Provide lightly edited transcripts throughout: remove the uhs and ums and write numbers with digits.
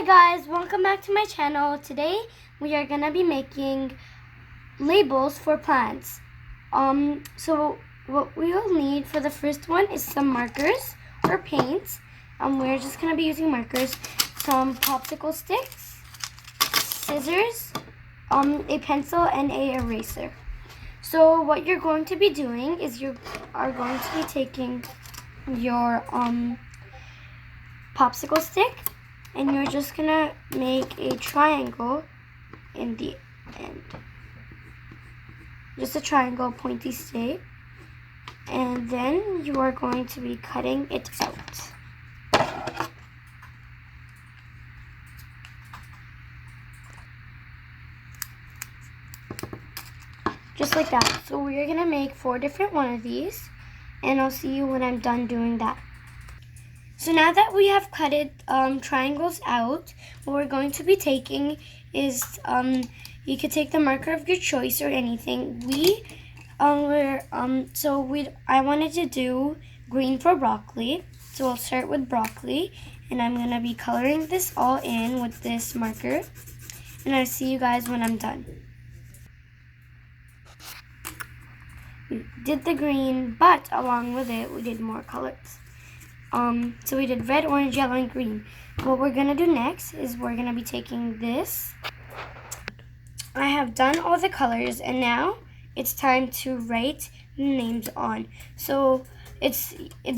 guys, welcome back to my channel. Today we are gonna be making labels for plants. So what we will need for the first one is some markers or paints. We're just gonna be using markers, some popsicle sticks, scissors, a pencil, and a eraser. So what you're going to be doing is you are going to be taking your popsicle stick, and you're just gonna make a triangle in the end. Just a triangle, pointy shape. And then you are going to be cutting it out. Just like that. So we're gonna make 4 different one of these, and I'll see you when I'm done doing that. So now that we have cutted triangles out, what we're going to be taking is, you could take the marker of your choice or anything. I wanted to do green for broccoli, so I'll start with broccoli, and I'm gonna be coloring this all in with this marker, and I'll see you guys when I'm done. We did the green, but along with it, we did more colors. So we did red, orange, yellow, and green. What we're gonna do next is we're gonna be taking this. I have done all the colors, and now it's time to write names on. So it's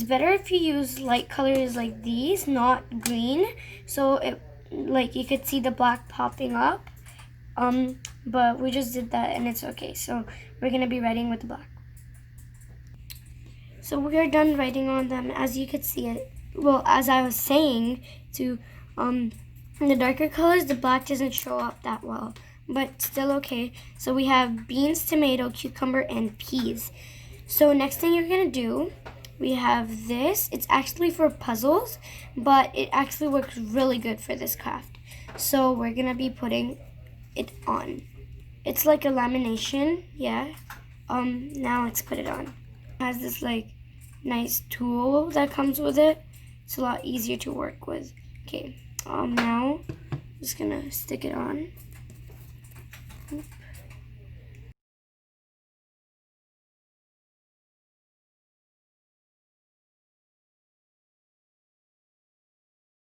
better if you use light colors like these, not green. So it, like, you could see the black popping up. But we just did that, and it's okay. So we're gonna be writing with the black. So we are done writing on them, as you could see it. Well, as I was saying, in the darker colors, the black doesn't show up that well, but still okay. So we have beans, tomato, cucumber, and peas. So next thing you're gonna do, we have this. It's actually for puzzles, but it actually works really good for this craft. So we're gonna be putting it on. It's like a lamination, yeah. Now let's put it on. It has this like nice tool that comes with it. It's a lot easier to work with. Okay, now I'm just gonna stick it on. Oop.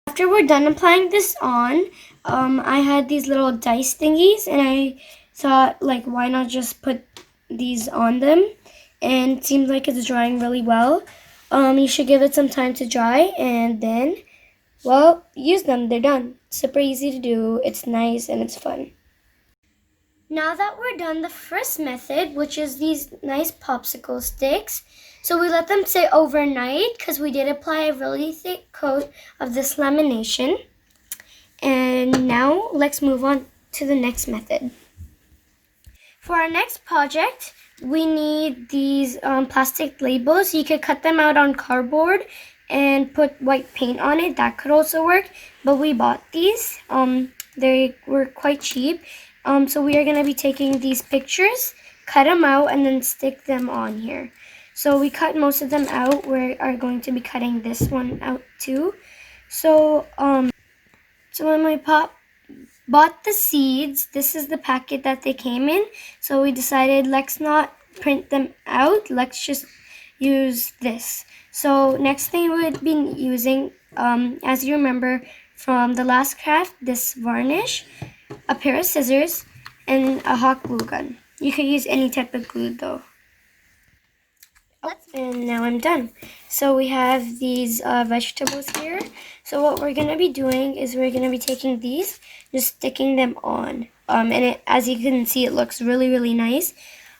After we're done applying this on, I had these little dice thingies, and I thought, like, why not just put these on them? And it seems like it's drying really well. You should give it some time to dry, and then, well, use them. They're done. Super easy to do. It's nice and it's fun. Now that we're done the first method, which is these nice popsicle sticks, so we let them sit overnight because we did apply a really thick coat of this lamination. And now let's move on to the next method. For our next project, we need these plastic labels. You could cut them out on cardboard and put white paint on it. That could also work, but we bought these. They were quite cheap. So we are going to be taking these pictures, cut them out, and then stick them on here. So we cut most of them out. We are going to be cutting this one out too. So when we bought the seeds, this is the packet that they came in. So we decided, let's not print them out. Let's just use this. So next thing we would be using, as you remember from the last craft, this varnish, a pair of scissors, and a hot glue gun. You could use any type of glue though. And now I'm done. So we have these vegetables here. So what we're going to be doing is we're going to be taking these, just sticking them on. And as you can see, it looks really, really nice.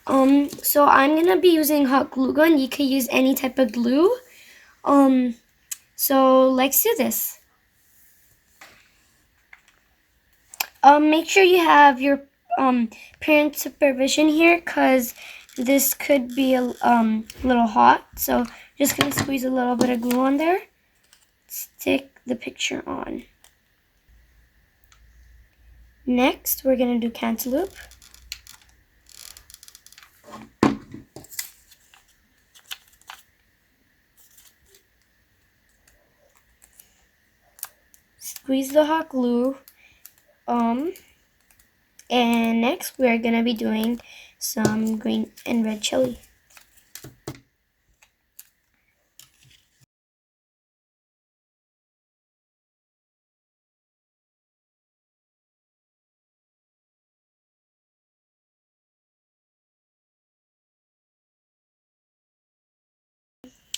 So I'm going to be using hot glue gun. You could use any type of glue. So let's do this. Make sure you have your parent supervision here, because this could be a little hot. So just gonna squeeze a little bit of glue on there. Stick the picture on. Next, we're gonna do cantaloupe. squeeze the hot glue. And next we're gonna be doing some green and red chili.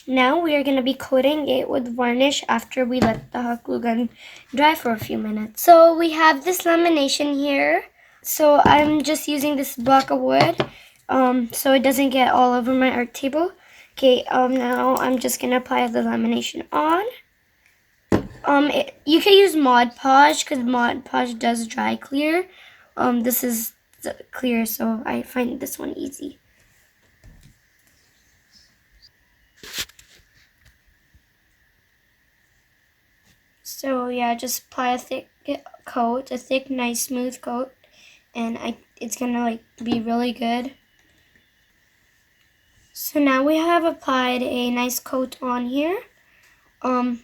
Now we are going to be coating it with varnish after we let the hot glue gun dry for a few minutes. So we have this lamination here. So I'm just using this block of wood so it doesn't get all over my art table. Okay, now I'm just going to apply the lamination on. You can use Mod Podge because Mod Podge does dry clear. This is clear, so I find this one easy. So yeah, just apply a thick coat, a thick, nice, smooth coat, and it's gonna like be really good. So now we have applied a nice coat on here.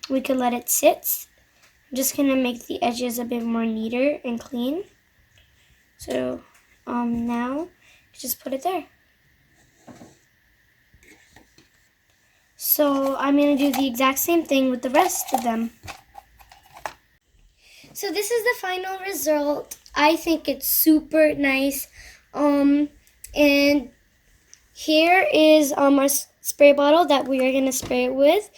We could let it sit. I'm just gonna make the edges a bit more neater and clean. So now just put it there. So I'm gonna do the exact same thing with the rest of them. So this is the final result. I think it's super nice. And here is our spray bottle that we are gonna spray it with.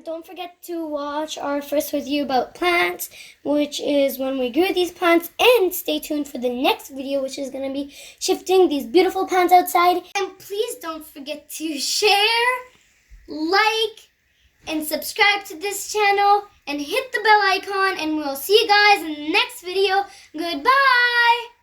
Don't forget to watch our first review about plants, which is when we grew these plants, and stay tuned for the next video, which is gonna be shifting these beautiful plants outside. And please don't forget to share, like, and subscribe to this channel and hit the bell icon, and we'll see you guys in the next video. Goodbye!